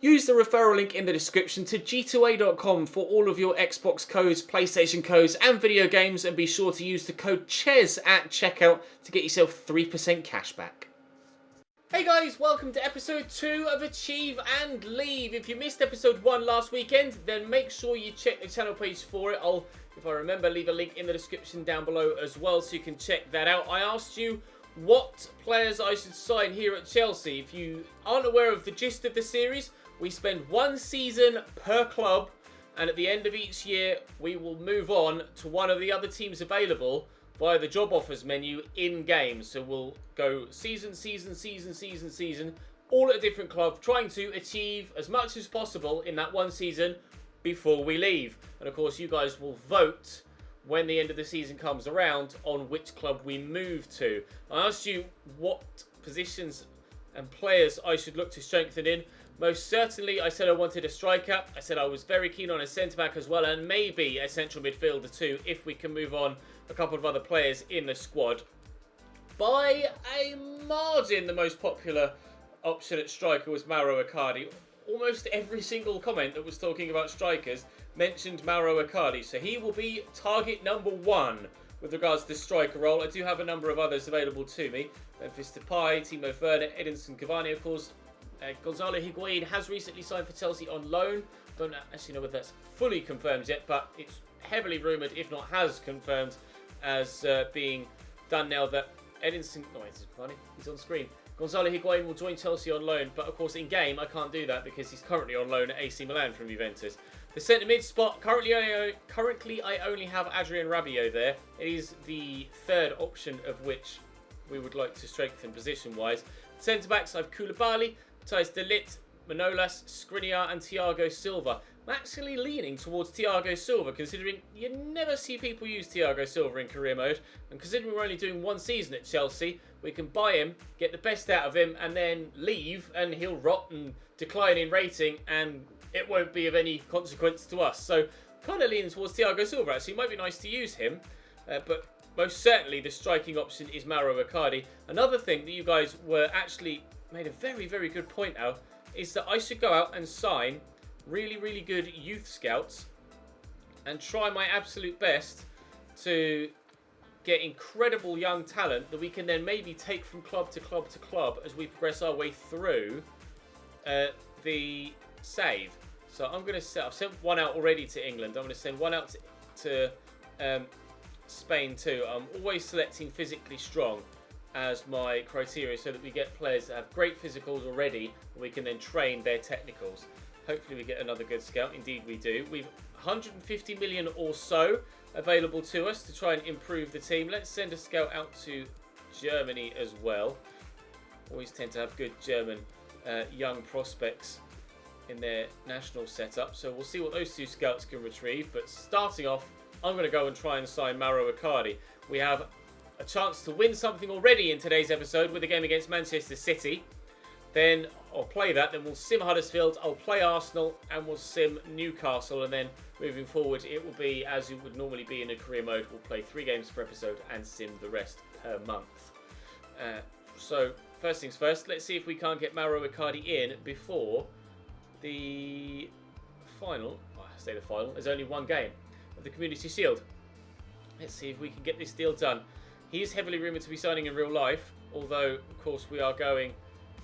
Use the referral link in the description to g2a.com for all of your Xbox codes, PlayStation codes and video games, and be sure to use the code CHES at checkout to get yourself 3% cash back. Hey guys, welcome to episode 2 of Achieve and Leave. If you missed episode 1 last weekend, then make sure you check the channel page for it. I'll, if I remember, leave a link in the description down below as well so you can check that out. I asked you what players I should sign here at Chelsea. If you aren't aware of the gist of the series, we spend one season per club, and at the end of each year, we will move on to one of the other teams available via the job offers menu in-game. So we'll go season, all at a different club, trying to achieve as much as possible in that one season before we leave. And of course, you guys will vote when the end of the season comes around on which club we move to. I asked you what positions and players I should look to strengthen in. Most certainly, I said I wanted a striker. I said I was very keen on a centre-back as well, and maybe a central midfielder too, if we can move on a couple of other players in the squad. By a margin, the most popular option at striker was Mauro Icardi. Almost every single comment that was talking about strikers mentioned Mauro Icardi, so he will be target number 1 with regards to the striker role. I do have a number of others available to me. Memphis Depay, Timo Werner, Edinson Cavani, of course. Gonzalo Higuain has recently signed for Chelsea on loan. Don't actually know whether that's fully confirmed yet, but it's heavily rumoured, if not has confirmed, as being done now that Edinson Cavani, he's on screen. Gonzalo Higuain will join Chelsea on loan, but of course in game I can't do that because he's currently on loan at AC Milan from Juventus. The centre mid spot, currently I only have Adrien Rabiot there. It is the third option of which we would like to strengthen position-wise. Centre backs, I have Koulibaly, Matthijs de Ligt, Manolas, Skriniar and Thiago Silva. I'm actually leaning towards Thiago Silva, considering you never see people use Thiago Silva in career mode, and considering we're only doing one season at Chelsea, we can buy him, get the best out of him, and then leave, and he'll rot and decline in rating, and it won't be of any consequence to us. So, kind of leaning towards Thiago Silva, actually. It might be nice to use him, but most certainly the striking option is Mauro Icardi. Another thing that you guys were actually made a very, very good point out is that I should go out and sign really, really good youth scouts and try my absolute best to get incredible young talent that we can then maybe take from club to club to club as we progress our way through the save. So I'm going to I've sent one out already to England. I'm going to send one out to Spain too. I'm always selecting physically strong as my criteria so that we get players that have great physicals already and we can then train their technicals. Hopefully we get another good scout. Indeed we do. We've 150 million or so available to us to try and improve the team. Let's send a scout out to Germany as well. Always tend to have good German young prospects in their national setup. So we'll see what those two scouts can retrieve. But starting off, I'm going to go and try and sign Mauro Icardi. We have a chance to win something already in today's episode with the game against Manchester City. Then I'll play that, then we'll sim Huddersfield, I'll play Arsenal, and we'll sim Newcastle, and then moving forward it will be as it would normally be in a career mode. We'll play 3 games per episode and sim the rest per month. So first things first, let's see if we can't get Mauro Icardi in before the final. I say the final, there's only one game of the Community Shield. Let's see if we can get this deal done. He is heavily rumoured to be signing in real life, although of course we are going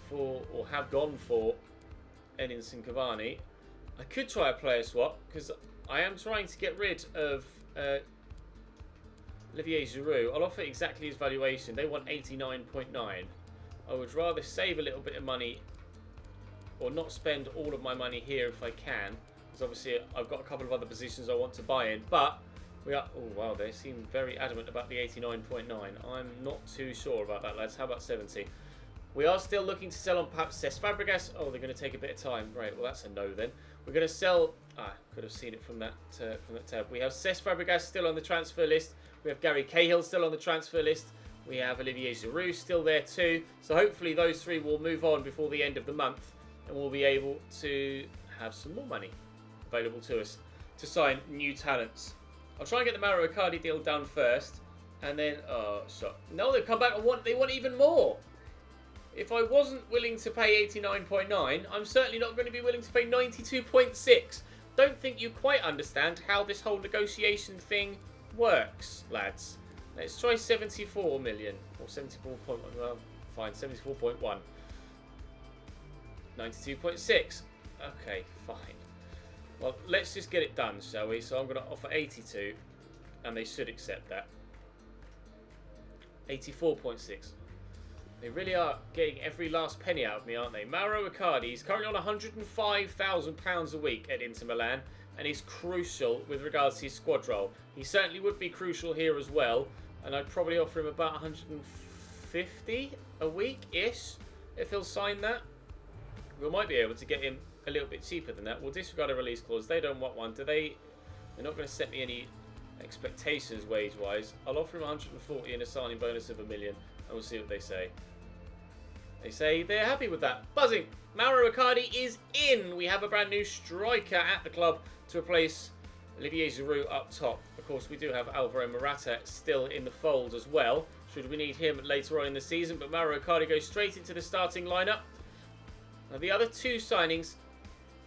for, or have gone for, Edinson Cavani. I could try a player swap because I am trying to get rid of Olivier Giroud. I'll offer exactly his valuation. They want 89.9. I would rather save a little bit of money or not spend all of my money here if I can, because obviously I've got a couple of other positions I want to buy in, but we are, oh wow, they seem very adamant about the 89.9. I'm not too sure about that, lads. How about 70? We are still looking to sell on perhaps Cesc Fabregas. Oh, they're going to take a bit of time. Right, well that's a no then. We're going to sell, could have seen it from that tab. We have Cesc Fabregas still on the transfer list. We have Gary Cahill still on the transfer list. We have Olivier Giroud still there too. So hopefully those 3 will move on before the end of the month, and we'll be able to have some more money available to us to sign new talents. I'll try and get the Mauro Icardi deal done first, and then, oh, shot. No, they've come back and they want even more. If I wasn't willing to pay 89.9, I'm certainly not going to be willing to pay 92.6. Don't think you quite understand how this whole negotiation thing works, lads. Let's try 74 million. Or 74.1. Well, fine, 74.1. 92.6. Okay, fine. Well, let's just get it done, shall we? So I'm going to offer 82. And they should accept that. 84.6. They really are getting every last penny out of me, aren't they? Mauro Icardi is currently on £105,000 a week at Inter Milan, and he's crucial with regards to his squad role. He certainly would be crucial here as well, and I'd probably offer him about 150 a week-ish if he'll sign that. We might be able to get him a little bit cheaper than that. We'll disregard a release clause. They don't want one. Do they? They're not going to set me any expectations wage-wise. I'll offer him 140 and a signing bonus of $1 million, and we'll see what they say. They say they're happy with that. Buzzing. Mauro Icardi is in. We have a brand new striker at the club to replace Olivier Giroud up top. Of course, we do have Alvaro Morata still in the fold as well, should we need him later on in the season. But Mauro Icardi goes straight into the starting lineup. Now, the other two signings,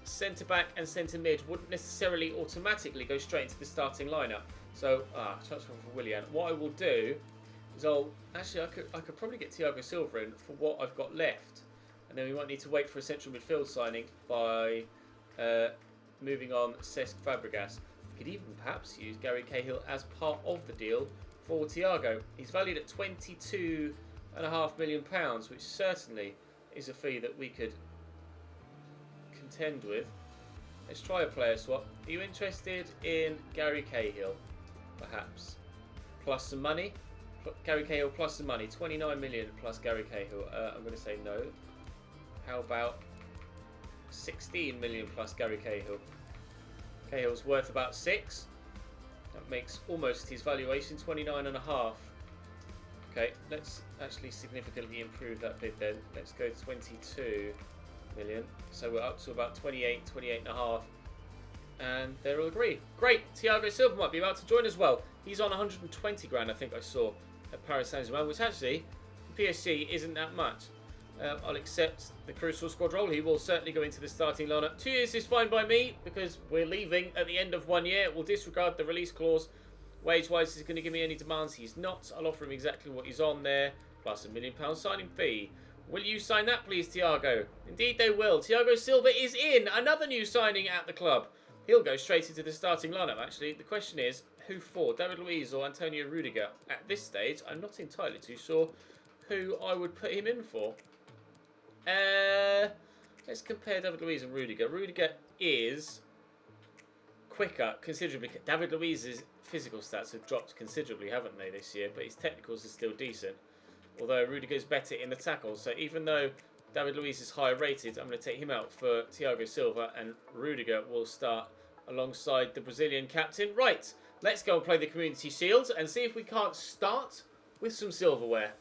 centre-back and centre-mid, wouldn't necessarily automatically go straight into the starting lineup. So, transfer for Willian. What I will do is I could probably get Thiago Silva in for what I've got left. And then we might need to wait for a central midfield signing by moving on Cesc Fabregas. We could even perhaps use Gary Cahill as part of the deal for Thiago. He's valued at £22.5 million, which certainly is a fee that we could contend with. Let's try a player swap. Are you interested in Gary Cahill, perhaps? Plus some money? Gary Cahill plus some money. 29 million plus Gary Cahill. I'm going to say no. How about 16 million plus Gary Cahill? Cahill's worth about 6. That makes almost his valuation 29.5. Okay, let's actually significantly improve that bid then. Let's go 22 million. So we're up to about 28.5. And they're all agreed. Great. Thiago Silva might be about to join as well. He's on 120 grand, I think I saw, at Paris Saint-Germain, which actually, PSG isn't that much. I'll accept the crucial squad role. He will certainly go into the starting lineup. 2 years is fine by me because we're leaving at the end of 1 year. We'll disregard the release clause. Wage-wise, he's going to give me any demands. He's not. I'll offer him exactly what he's on there, plus £1 million signing fee. Will you sign that, please, Thiago? Indeed, they will. Thiago Silva is in. Another new signing at the club. He'll go straight into the starting lineup, actually. The question is, who for? David Luiz or Antonio Rudiger? At this stage, I'm not entirely too sure who I would put him in for. Let's compare David Luiz and Rudiger. Rudiger is quicker, considerably. David Luiz's physical stats have dropped considerably, haven't they, this year? But his technicals are still decent. Although Rudiger's better in the tackles. So even though David Luiz is higher rated, I'm going to take him out for Thiago Silva, and Rudiger will start alongside the Brazilian captain. Right, let's go and play the Community Shield and see if we can't start with some silverware.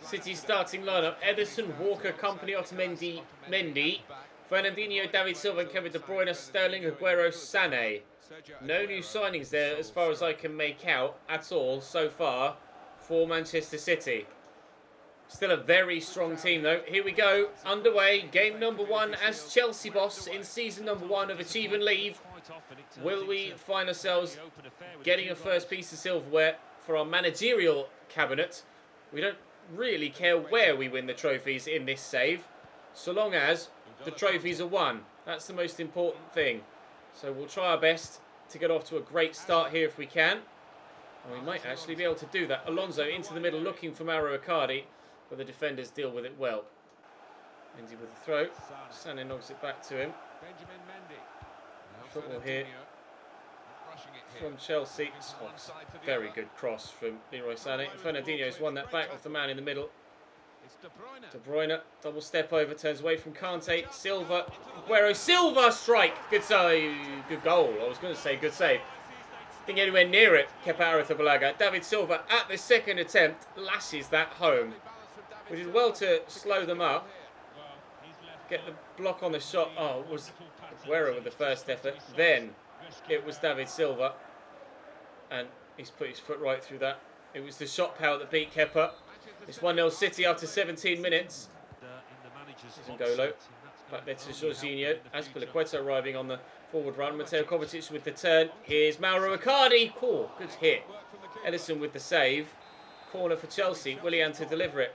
City's starting lineup: Ederson, Walker, Company, Otamendi, Mendy, Fernandinho, David Silva, and Kevin De Bruyne, Sterling, Aguero, Sané. No new signings there as far as I can make out at all so far for Manchester City. Still a very strong team though. Here we go, underway, game number 1 as Chelsea boss in season number 1 of Achieve and Leave. Will we find ourselves getting a first piece of silverware for our managerial cabinet? We don't really care where we win the trophies in this save, so long as the trophies are won. That's the most important thing. So we'll try our best to get off to a great start here if we can. And we might actually be able to do that. Alonso into the middle looking for Mauro Icardi, but the defenders deal with it well. Mendy with the throw. Sané knocks it back to him. Football here from Chelsea. Oh, very good cross from Leroy Sané. Fernandinho's won that back off the man in the middle. De Bruyne, double step over, turns away from Kante. Silva, Aguero, Silva strike. Good save, good goal. I was going to say good save. Didn't get anywhere near it. Kepa Arrizabalaga. David Silva at the second attempt lashes that home. We did well to slow them up. Get the block on the shot. Oh, it was Aguero with the first effort. Then it was David Silva. And he's put his foot right through that. It was the shot power that beat Kepa. It's 1-0 City after 17 minutes. N'Golo. Back there to Jorginho. Azpilicueta arriving on the forward run. Mateo Kovacic with the turn. Here's Mauro Icardi. Cool, good hit. Edison with the save. Corner for Chelsea. Willian to deliver it.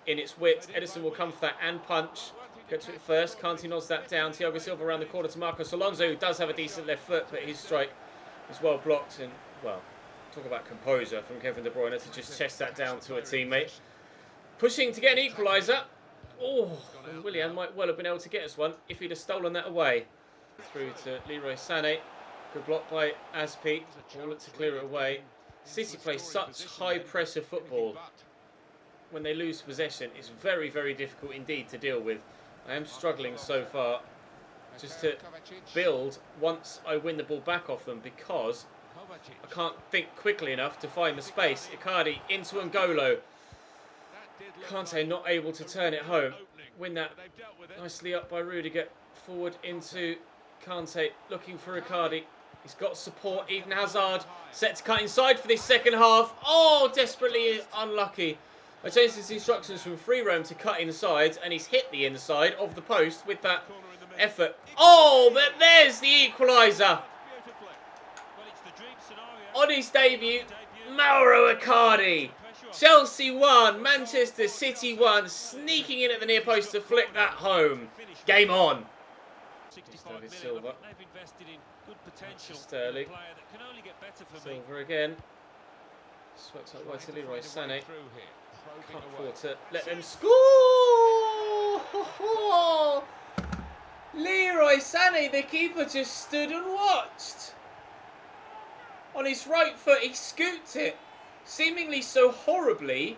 In its width. Edison will come for that and punch. Go to it first. Kante nods that down. Thiago Silva around the corner to Marcos Alonso, who does have a decent left foot, but his strike is well blocked. And, well, talk about composure from Kevin De Bruyne to just chest that down to a teammate. Pushing to get an equaliser. Oh, Willian might well have been able to get us one if he'd have stolen that away. Through to Leroy Sané. Good block by Azpi. All look to clear it away. City play such high pressure football. When they lose possession, it's very, very difficult indeed to deal with. I am struggling so far just to build once I win the ball back off them, because I can't think quickly enough to find the space. Icardi into N'Golo. Kante not able to turn it home. Win that nicely up by Rudiger. Forward into Kante, looking for Icardi. He's got support. Eden Hazard set to cut inside for this second half. Oh, desperately unlucky. I changed his instructions from free roam to cut inside, and he's hit the inside of the post with that effort. Oh, but there's the equaliser. On his debut, Mauro Icardi. Chelsea 1, Manchester City 1, sneaking in at the near post to flick that home. Game on. David Silva. Sterling. Silva again. Swept up wide to Leroy Sané. Can't afford to let them score. Leroy Sané, the keeper, just stood and watched. On his right foot, he scooped it, seemingly so horribly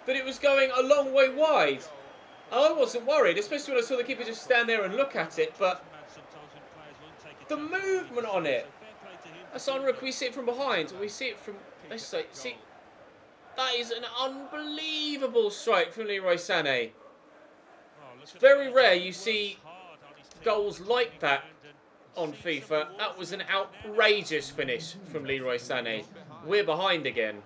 that it was going a long way wide. I wasn't worried, especially when I saw the keeper just stand there and look at it, but the movement on it. That's unreal. Can we see it from behind? Or we see it from... Let's see. That is an unbelievable strike from Leroy Sané. It's very rare you see goals like that on FIFA. That was an outrageous finish from Leroy Sané. We're behind again.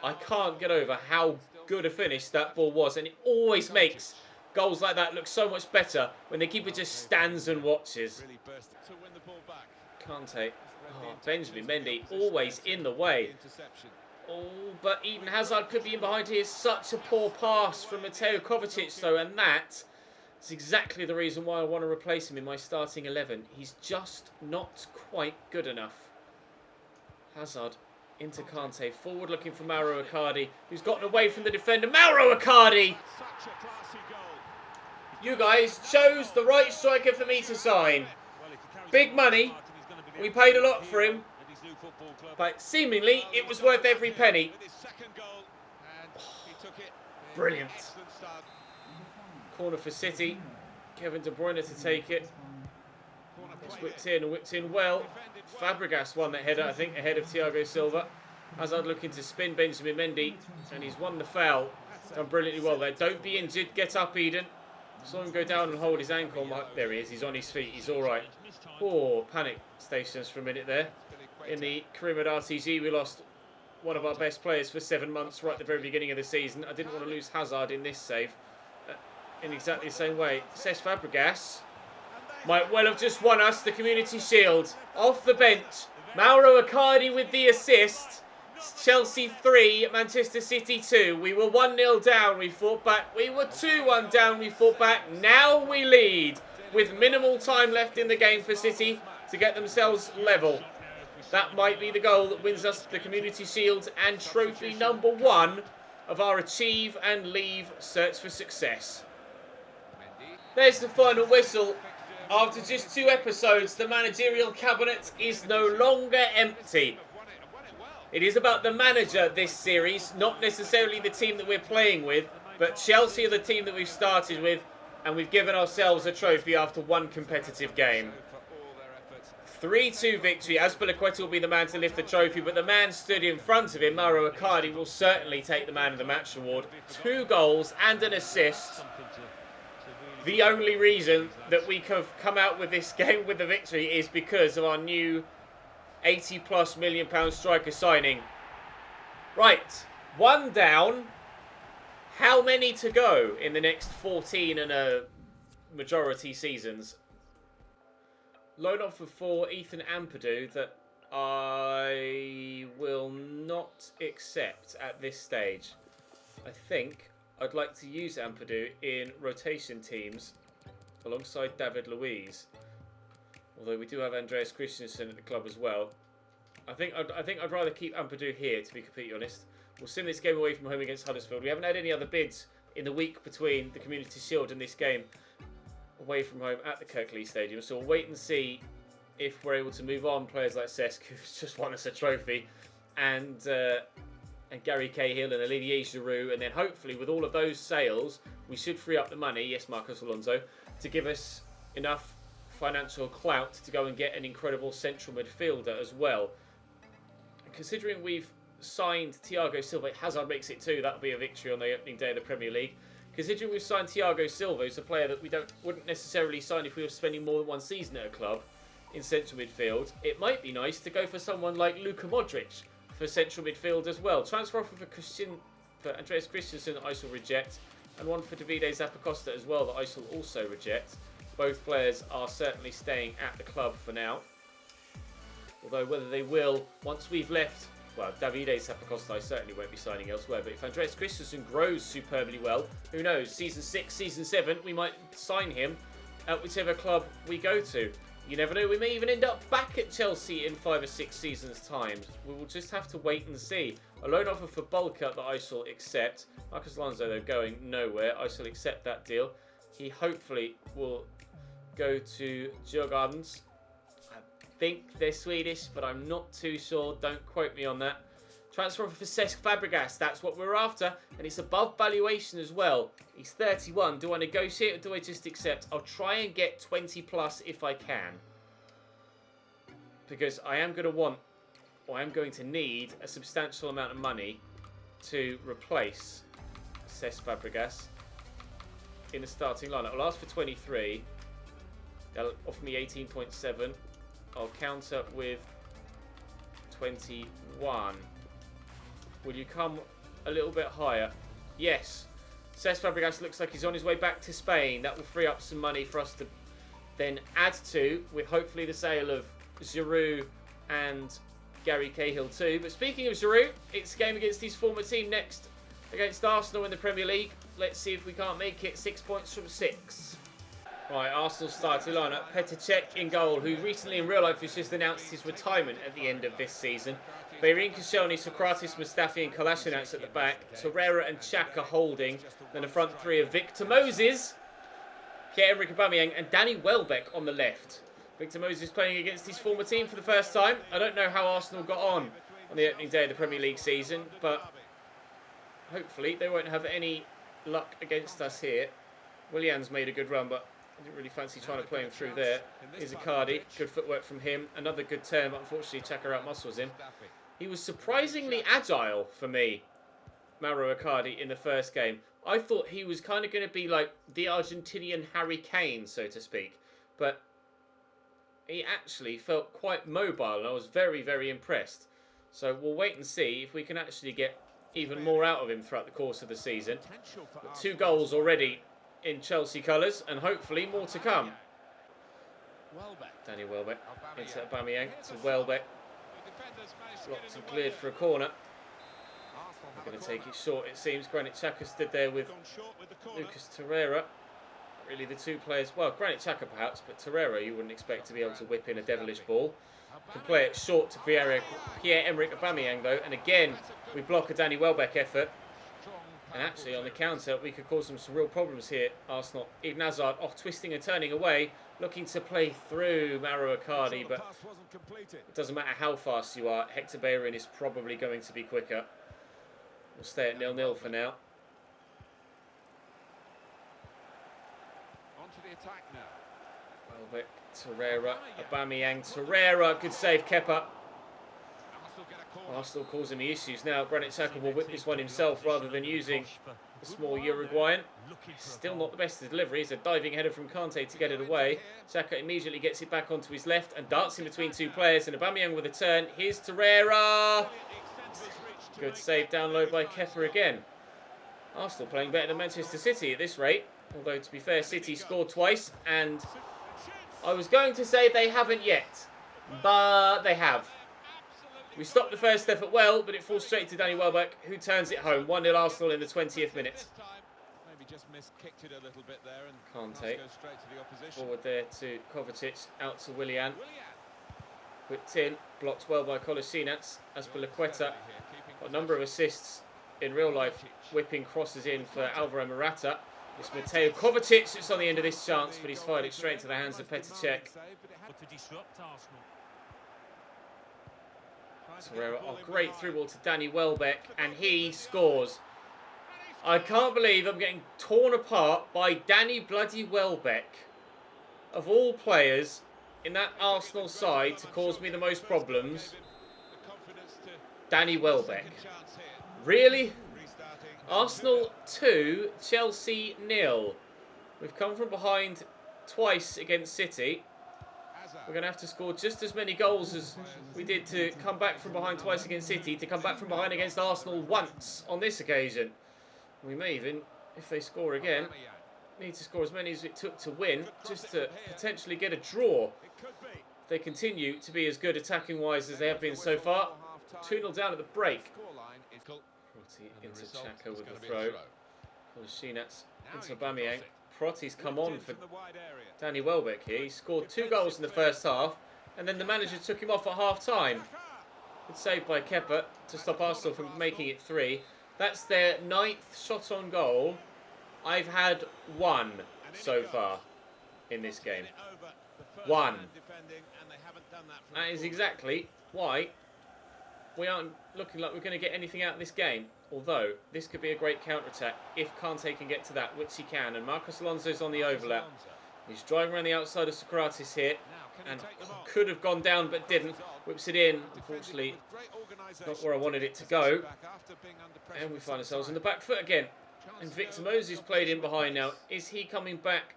I can't get over how good a finish that ball was, and it always makes goals like that look so much better when the keeper just stands and watches. Kante. Oh, Benjamin Mendy always in the way. Oh, but Eden Hazard could be in behind here. Such a poor pass from Mateo Kovacic, though, and that is exactly the reason why I want to replace him in my starting 11. He's just not quite good enough. Hazard into Kante, forward looking for Mauro Icardi, who's gotten away from the defender. Mauro Icardi! You guys chose the right striker for me to sign. Big money. We paid a lot for him. But seemingly, it was worth every penny. Oh, brilliant. Corner for City. Kevin De Bruyne to take it. It's whipped in well. Fabregas won that header, I think, ahead of Thiago Silva. Hazard looking to spin Benjamin Mendy, and he's won the foul. Done brilliantly well there. Don't be injured. Get up, Eden. Saw him go down and hold his ankle. There he is. He's on his feet. He's all right. Oh, panic stations for a minute there. In the CM RTG, we lost one of our best players for 7 months right at the very beginning of the season. I didn't want to lose Hazard in this save in exactly the same way. Cesc Fabregas might well have just won us the Community Shield. Off the bench, Mauro Icardi with the assist. Chelsea 3, Manchester City 2. We were 1-0 down, we fought back. We were 2-1 down, we fought back. Now we lead with minimal time left in the game for City to get themselves level. That might be the goal that wins us the Community Shield and trophy number 1 of our Achieve and Leave search for success. There's the final whistle. After just 2 episodes, the managerial cabinet is no longer empty. It is about the manager this series, not necessarily the team that we're playing with, but Chelsea are the team that we've started with, and we've given ourselves a trophy after 1 competitive game. 3-2 victory. Azpilicueta will be the man to lift the trophy, but the man stood in front of him, Mauro Icardi, will certainly take the Man of the Match award. 2 goals and an assist. The only reason that we have come out with this game with a victory is because of our new £80+ million striker signing. Right, 1 down. How many to go in the next 14 and a majority seasons? Loan offer for Ethan Ampadu that I will not accept at this stage. I think I'd like to use Ampadu in rotation teams alongside David Luiz. Although we do have Andreas Christensen at the club as well. I think I'd rather keep Ampadu here, to be completely honest. We'll send this game away from home against Huddersfield. We haven't had any other bids in the week between the Community Shield and this game away from home at the Kirklees Stadium. So we'll wait and see if we're able to move on players like Cesc, who's just won us a trophy, and Gary Cahill and Olivier Giroud. And then hopefully with all of those sales, we should free up the money, yes, Marcos Alonso, to give us enough financial clout to go and get an incredible central midfielder as well. And considering we've signed Thiago Silva, Hazard makes it 2, that'll be a victory on the opening day of the Premier League. Considering we've signed Thiago Silva, who's a player that we wouldn't necessarily sign if we were spending more than one season at a club in central midfield, it might be nice to go for someone like Luka Modric for central midfield as well. Transfer offer for Andreas Christensen that I shall reject, and one for Davide Zappacosta as well that I shall also reject. Both players are certainly staying at the club for now. Although whether they will, once we've left, well, Davide Zappacosta I certainly won't be signing elsewhere, but if Andreas Christensen grows superbly well, who knows, season 6, season 7, we might sign him at whichever club we go to. You never know, we may even end up back at Chelsea in 5 or 6 seasons' time. We will just have to wait and see. A loan offer for Bulker that I shall accept. Marcos Alonso, though, going nowhere. I shall accept that deal. He hopefully will go to Djurgårdens. I think they're Swedish, but I'm not too sure. Don't quote me on that. Transfer offer for Cesc Fabregas. That's what we're after. And it's above valuation as well. He's 31. Do I negotiate or do I just accept? I'll try and get 20 plus if I can. Because I am going to want, or I am going to need, a substantial amount of money to replace Cesc Fabregas in the starting lineup. I'll ask for 23. They'll offer me 18.7. I'll counter with 21. Will you come a little bit higher? Yes. Cesc Fabregas looks like he's on his way back to Spain. That will free up some money for us to then add to, with hopefully the sale of Giroud and Gary Cahill too. But speaking of Giroud, it's a game against his former team next against Arsenal in the Premier League. Let's see if we can't make it 6 points from 6. Right, Arsenal starting lineup. Petr Cech in goal, who recently in real life has just announced his retirement at the end of this season. Beirin Koscielny, Socrates, Mustafi and Kolasinac at the back. Torreira and Xhaka holding. Then the front three of Victor Moses, Pierre-Emerick Aubameyang and Danny Welbeck on the left. Victor Moses playing against his former team for the first time. I don't know how Arsenal got on the opening day of the Premier League season, but hopefully they won't have any luck against us here. Willian's made a good run, but I didn't really fancy trying to play him through there. Here's Icardi. Good footwork from him. Another good turn, but unfortunately Xhaka outmuscles him. He was surprisingly agile for me, Mauro Icardi, in the first game. I thought he was kind of going to be like the Argentinian Harry Kane, so to speak. But he actually felt quite mobile, and I was very, very impressed. So we'll wait and see if we can actually get even more out of him throughout the course of the season. Got 2 goals already in Chelsea colours, and hopefully more to come. Danny Welbeck into Aubameyang to Welbeck. Blocked and cleared for a corner. We're going to take it short, it seems. Granit Xhaka stood there with Lucas Torreira. Really the two players, well, Granit Xhaka perhaps, but Torreira you wouldn't expect to be able to whip in a devilish ball. Can play it short to Pierre-Emerick Aubameyang though, and again we block a Danny Welbeck effort. And actually on the counter we could cause them some real problems here, Arsenal. Eden Hazard twisting and turning away, looking to play through Mauro Icardi, but it doesn't matter how fast you are, Hector Bellerin is probably going to be quicker. We'll stay at 0-0 for now. Attack now. Welbeck, Torreira, Aubameyang, Torreira, good save, Kepa. Arsenal causing the issues now. Granit Xhaka will whip this one himself rather than using the small Uruguayan. Still not the best of deliveries. A diving header from Kante to get it away. Xhaka immediately gets it back onto his left and darts in between 2 players. And Aubameyang with a turn. Here's Torreira. Good save down low by Kepa again. Arsenal playing better than Manchester City at this rate. Although, to be fair, City scored twice, and I was going to say they haven't yet, but they have. We stopped the first effort well, but it falls straight to Danny Welbeck, who turns it home. 1-0 Arsenal in the 20th minute. Kante forward there to Kovacic, out to Willian. Whipped in, blocked well by Kolasinac. Azpilicueta got a number of assists in real life, whipping crosses in for Alvaro Morata. It's Mateo Kovacic that's on the end of this chance, but he's fired it straight into the hands of Petr Cech. Torreira, a great through ball to Danny Welbeck, and he scores. I can't believe I'm getting torn apart by Danny bloody Welbeck, of all players in that Arsenal side to cause me the most problems. Danny Welbeck. Really? Arsenal 2, Chelsea 0. We've come from behind twice against City. We're going to have to score just as many goals as we did to come back from behind twice against City, to come back from behind against Arsenal once on this occasion. We may even, if they score again, need to score as many as it took to win, just to potentially get a draw. If they continue to be as good attacking-wise as they have been so far. 2-0 down at the break. Into Xhaka with the throw. Kolasinac into Aubameyang. Protti's come on for Danny Welbeck here. He scored 2 goals in the first half, and then the manager took him off at half-time. Good save by Kepa to stop Arsenal from making it 3. That's their 9th shot on goal. I've had 1 so far in this game. 1. That is exactly why we aren't looking like we're going to get anything out of this game. Although, this could be a great counter-attack if Kante can get to that, which he can. And Marcos Alonso's on the overlap. He's driving around the outside of Socrates here. And could have gone down, but didn't. Whips it in. Unfortunately, not where I wanted it to go. And we find ourselves in the back foot again. And Victor Moses played in behind now. Is he coming back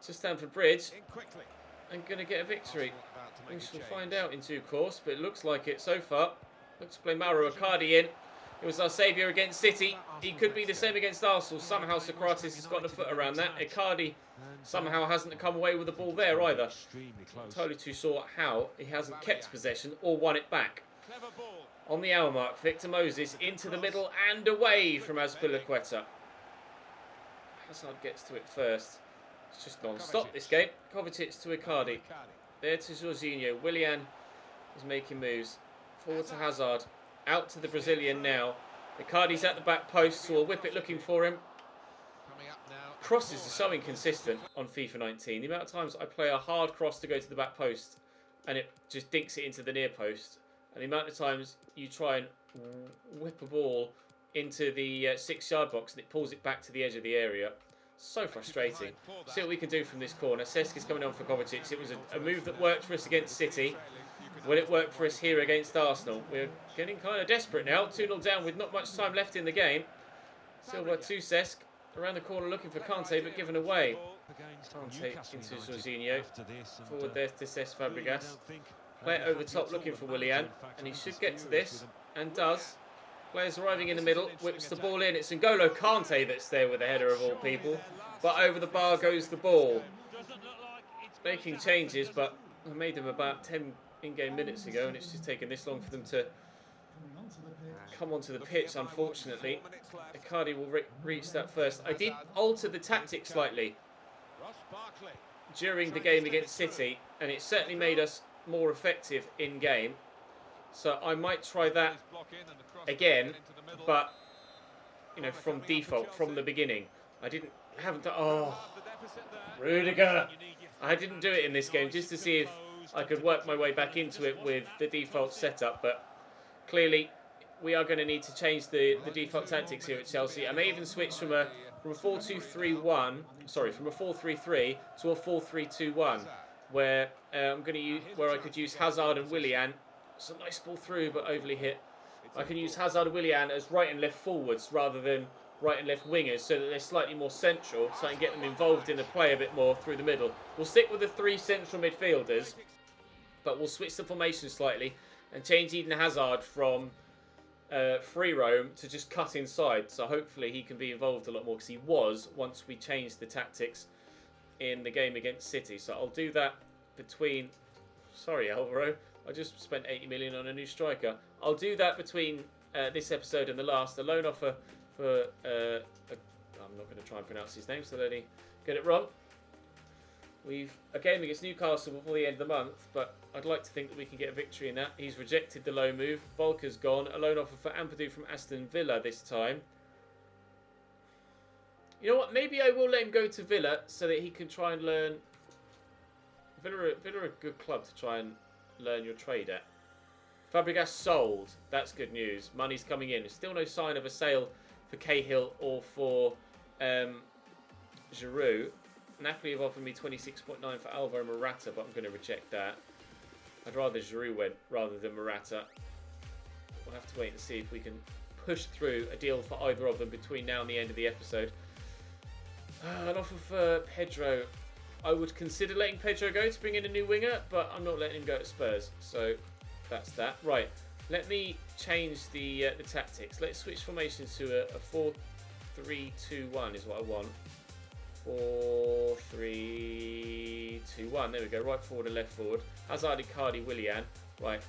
to Stamford Bridge and going to get a victory? We shall find out in due course, but it looks like it so far. Looks to play Mauro Icardi in. It was our saviour against City. He could be the same against Arsenal. Somehow Socrates has got a foot around that. Icardi somehow hasn't come away with the ball there either. Not totally too sure how he hasn't kept possession or won it back. On the hour mark, Victor Moses into the middle and away from Azpilicueta. Hazard gets to it first. It's just non-stop this game. Kovacic to Icardi. There to Jorginho. Willian is making moves. Forward to Hazard. Out to the Brazilian now. Icardi's at the back post, so we'll whip it looking for him. Crosses are so inconsistent on FIFA 19. The amount of times I play a hard cross to go to the back post and it just dinks it into the near post. And the amount of times you try and whip a ball into the 6-yard box and it pulls it back to the edge of the area. So frustrating. See what we can do from this corner. Cesc coming on for Kovacic. It was a move that worked for us against City. Will it work for us here against Arsenal? We're getting kind of desperate now. 2-0 down with not much time left in the game. Silva to Cesc. Around the corner looking for Kante, but given away. Kante into Jorginho. Forward there to Cesc Fabregas. Play it over top looking for Willian. And he should get to this. And does. Players arriving in the middle. Whips the ball in. It's N'Golo Kante that's there with the header of all people. But over the bar goes the ball. Making changes, but I made them about 10 in-game minutes ago, and it's just taken this long for them to come onto the pitch, unfortunately. Icardi will reach that first. I did alter the tactics slightly during the game against City, and it certainly made us more effective in-game. So I might try that again, but, you know, from default, from the beginning. Haven't done, oh, Rudiger. I didn't do it in this game just to see if I could work my way back into it with the default setup, but clearly we are going to need to change the default tactics here at Chelsea. I may even switch from a 4-2-3-1, sorry, from a 4-3-3 to a 4-3-2-1, where I'm going to use, where I could use Hazard and Willian. It's a nice ball through, but overly hit. I can use Hazard and Willian as right and left forwards rather than right and left wingers, so that they're slightly more central, so I can get them involved in the play a bit more through the middle. We'll stick with the 3 central midfielders, but we'll switch the formation slightly and change Eden Hazard from free roam to just cut inside. So hopefully he can be involved a lot more because he was once we changed the tactics in the game against City. So I'll do that between... Sorry, Alvaro. I just spent 80 million on a new striker. I'll do that between this episode and the last. A loan offer for... I'm not going to try and pronounce his name, so let me get it wrong. We've a game against Newcastle before the end of the month, but I'd like to think that we can get a victory in that. He's rejected the loan move. Volker's gone. A loan offer for Ep2 from Aston Villa this time. You know what? Maybe I will let him go to Villa so that he can try and learn... Villa are a good club to try and learn your trade at. Fabregas sold. That's good news. Money's coming in. There's still no sign of a sale for Cahill or for Giroud. Napoli have offered me 26.9 for Alvaro Morata, but I'm going to reject that. I'd rather Giroud went rather than Morata. We'll have to wait and see if we can push through a deal for either of them between now and the end of the episode. An offer for Pedro. I would consider letting Pedro go to bring in a new winger, but I'm not letting him go at Spurs. So that's that. Right, let me change the tactics. Let's switch formations to a 4-3-2-1 is what I want. 4-3-2-1. There we go. Right forward and left forward. Hazard, Icardi, Willian. Right.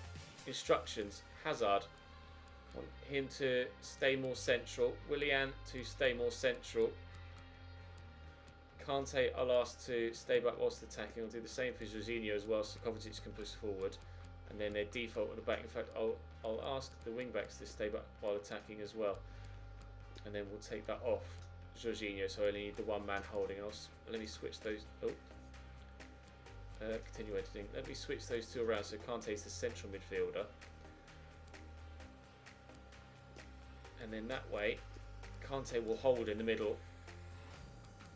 Instructions. Hazard. Want him to stay more central. Willian to stay more central. Kante, I'll ask to stay back whilst attacking. I'll do the same for Jorginho as well, so Kovacic can push forward. And then their default at the back. In fact, I'll ask the wing backs to stay back while attacking as well. And then we'll take that off Jorginho, so I only need the one man holding. And let me switch those. Continue editing. Let me switch those two around. So Kante's the central midfielder, and then that way Kante will hold in the middle,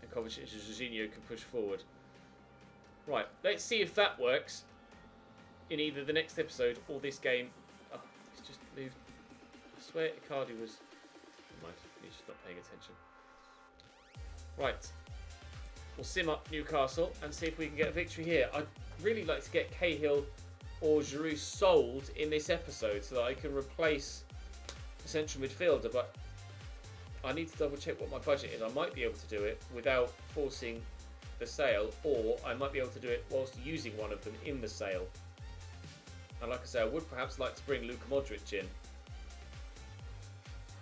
and Kovacic and Jorginho can push forward. Right, let's see if that works in either the next episode or this game. Oh, it's just moved. I swear Icardi was... Never mind, he's just not paying attention. Right, we'll sim up Newcastle and see if we can get a victory here. I'd really like to get Cahill or Giroud sold in this episode so that I can replace the central midfielder, but I need to double check what my budget is. I might be able to do it without forcing the sale, or I might be able to do it whilst using one of them in the sale. And like I say, I would perhaps like to bring Luka Modric in.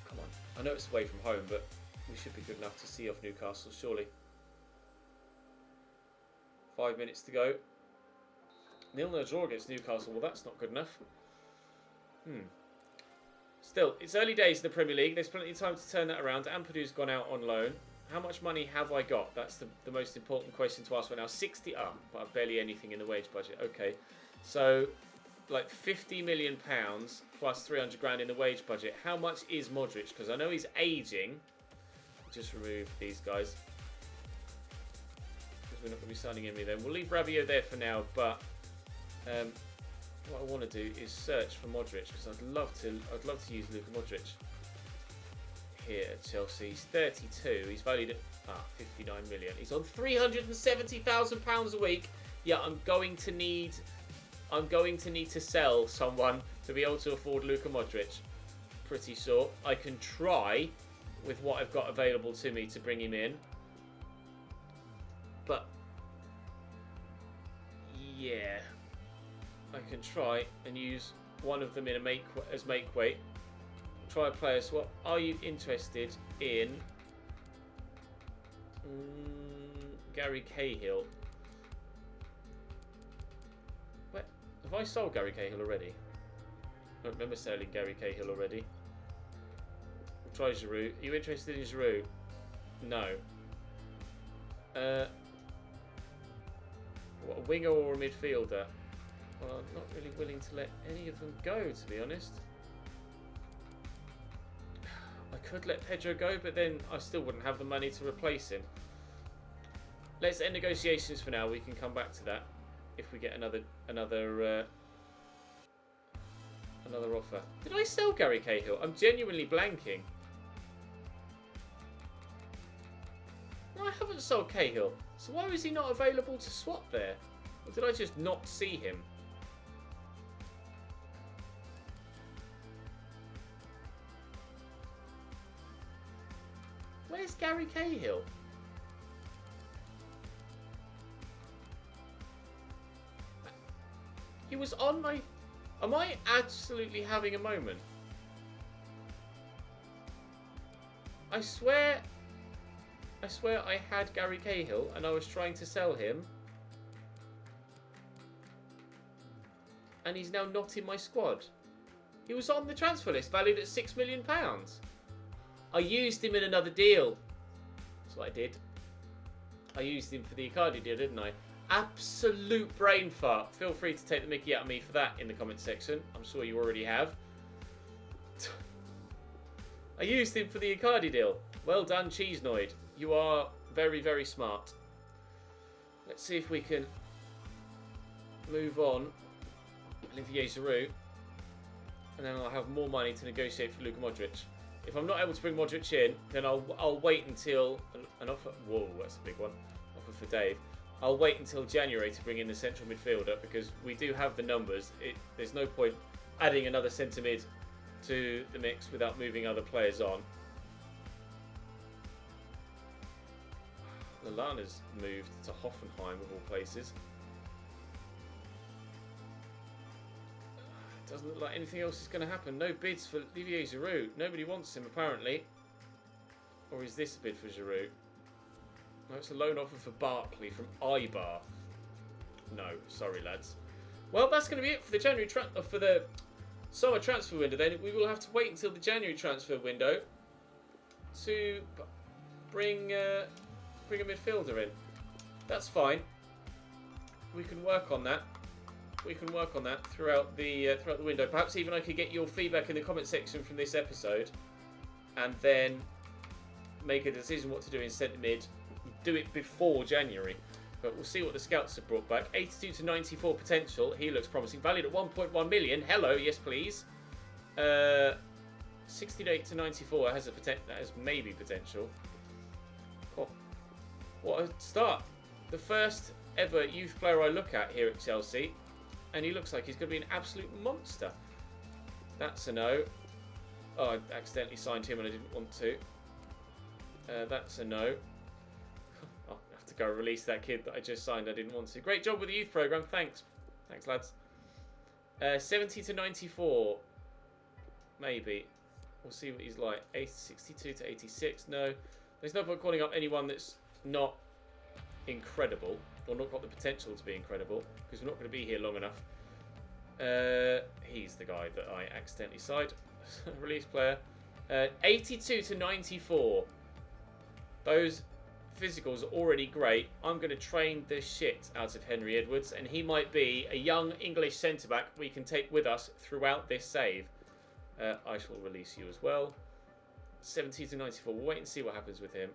Come on, I know it's away from home, but we should be good enough to see off Newcastle, surely. 5 minutes to go. 0-0 draw against Newcastle. Well, that's not good enough. Still, it's early days in the Premier League. There's plenty of time to turn that around. Ampadu's gone out on loan. How much money have I got? That's the most important question to ask right now. 60 up, but I've barely anything in the wage budget. Okay, so like £50 million plus 300 grand in the wage budget. How much is Modric? Because I know he's aging. Just remove these guys, because we're not going to be signing him then. We'll leave Rabiot there for now, but what I want to do is search for Modric, because I'd love to use Luka Modric here at Chelsea. He's 32. He's valued at 59 million. He's on £370,000 a week. Yeah, I'm going to need to sell someone to be able to afford Luka Modric. Pretty sure I can try with what I've got available to me to bring him in, but yeah, I can try and use one of them in as make weight. Try a player swap. Are you interested in Gary Cahill? Where have I sold Gary Cahill already? I don't remember selling Gary Cahill already. Try Giroud. Are you interested in Giroud? No. What, a winger or a midfielder? Well, I'm not really willing to let any of them go, to be honest. I could let Pedro go, but then I still wouldn't have the money to replace him. Let's end negotiations for now. We can come back to that if we get another offer. Did I sell Gary Cahill? I'm genuinely blanking. No, I haven't sold Cahill. So why is he not available to swap there? Or did I just not see him? Where's Gary Cahill? He was on my... Am I absolutely having a moment? I swear I had Gary Cahill and I was trying to sell him. And he's now not in my squad. He was on the transfer list, valued at £6 million. I used him in another deal. That's what I did. I used him for the Icardi deal, didn't I? Absolute brain fart. Feel free to take the mickey out of me for that in the comment section. I'm sure you already have. I used him for the Icardi deal. Well done, Cheesenoid. You are very, very smart. Let's see if we can move on. Olivier Giroud. And then I'll have more money to negotiate for Luka Modric. If I'm not able to bring Modric in, then I'll wait until an offer. Whoa, that's a big one. Offer for Dave. I'll wait until January to bring in the central midfielder because we do have the numbers. There's no point adding another centre mid to the mix without moving other players on. Lallana's moved to Hoffenheim of all places. Doesn't look like anything else is going to happen. No bids for Olivier Giroud. Nobody wants him apparently. Or is this a bid for Giroud? No, it's a loan offer for Barkley from Ibar. No, sorry lads. Well, that's going to be it for the January for the summer transfer window. Then we will have to wait until the January transfer window to bring a midfielder in. That's fine. We can work on that. We can work on that throughout the window. Perhaps even I could get your feedback in the comment section from this episode, and then make a decision what to do in centre mid. Do it before January, but we'll see what the scouts have brought back. 82 to 94 potential. He looks promising. Valued at 1.1 million. Hello, yes please. 68 to 94 has maybe potential. Oh, what a start! The first ever youth player I look at here at Chelsea. And he looks like he's going to be an absolute monster. That's a no. Oh, I accidentally signed him and I didn't want to. That's a no. I'll have to go release that kid that I just signed. I didn't want to. Great job with the youth programme. Thanks. Thanks, lads. 70 to 94. Maybe. We'll see what he's like. 62 to 86. No. There's no point calling up anyone that's not incredible. Or not got the potential to be incredible, because we're not going to be here long enough. He's the guy that I accidentally signed. Release player. 82 to 94. Those physicals are already great. I'm going to train the shit out of Henry Edwards, and he might be a young English centre-back we can take with us throughout this save. I shall release you as well. 70 to 94. We'll wait and see what happens with him.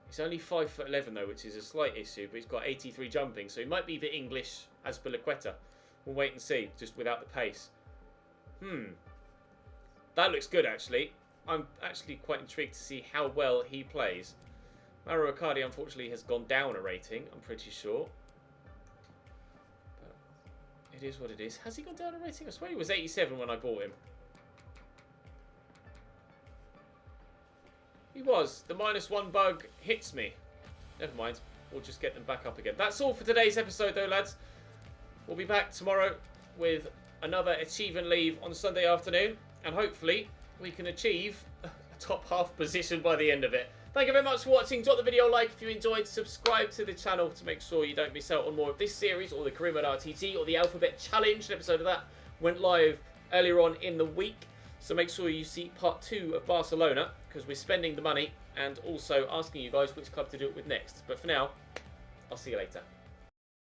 He's only 5'11" though, which is a slight issue, but he's got 83 jumping, so he might be the English Azpilicueta. We'll wait and see, just without the pace. That looks good, actually. I'm actually quite intrigued to see how well he plays. Mauro Icardi, unfortunately, has gone down a rating, I'm pretty sure. But it is what it is. Has he gone down a rating? I swear he was 87 when I bought him. He was. The -1 bug hits me. Never mind. We'll just get them back up again. That's all for today's episode, though, lads. We'll be back tomorrow with another Achieve and Leave on Sunday afternoon. And hopefully, we can achieve a top half position by the end of it. Thank you very much for watching. Drop the video a like if you enjoyed. Subscribe to the channel to make sure you don't miss out on more of this series, or the CM RTG, or the Alphabet Challenge. An episode of that went live earlier on in the week. So make sure you see part 2 of Barcelona, because we're spending the money and also asking you guys which club to do it with next. But for now, I'll see you later.